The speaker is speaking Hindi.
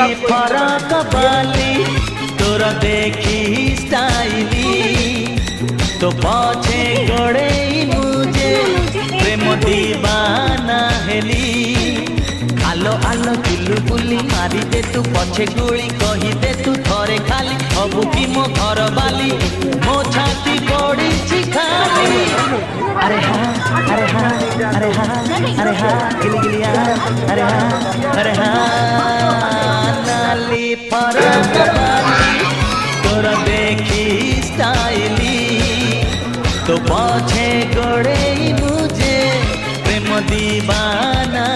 फरक बाली तोर देखी स्टाइली तो पछे गड़े मुझे प्रेम दीवाना हेली आलो आलो चुलु बुली मारी दे तू पछे गुली कही दे तू थरे खाली हबु की मो घर बाली मो छाती पड़ी खाली अरे हाँ अरे हाँ अरे हाँ अरे हाँ गिली गिलिया अरे हाँ नाली फरक बाली तोर देखी स्टाइली तो पछे गड़े मुझे प्रेम दीवाना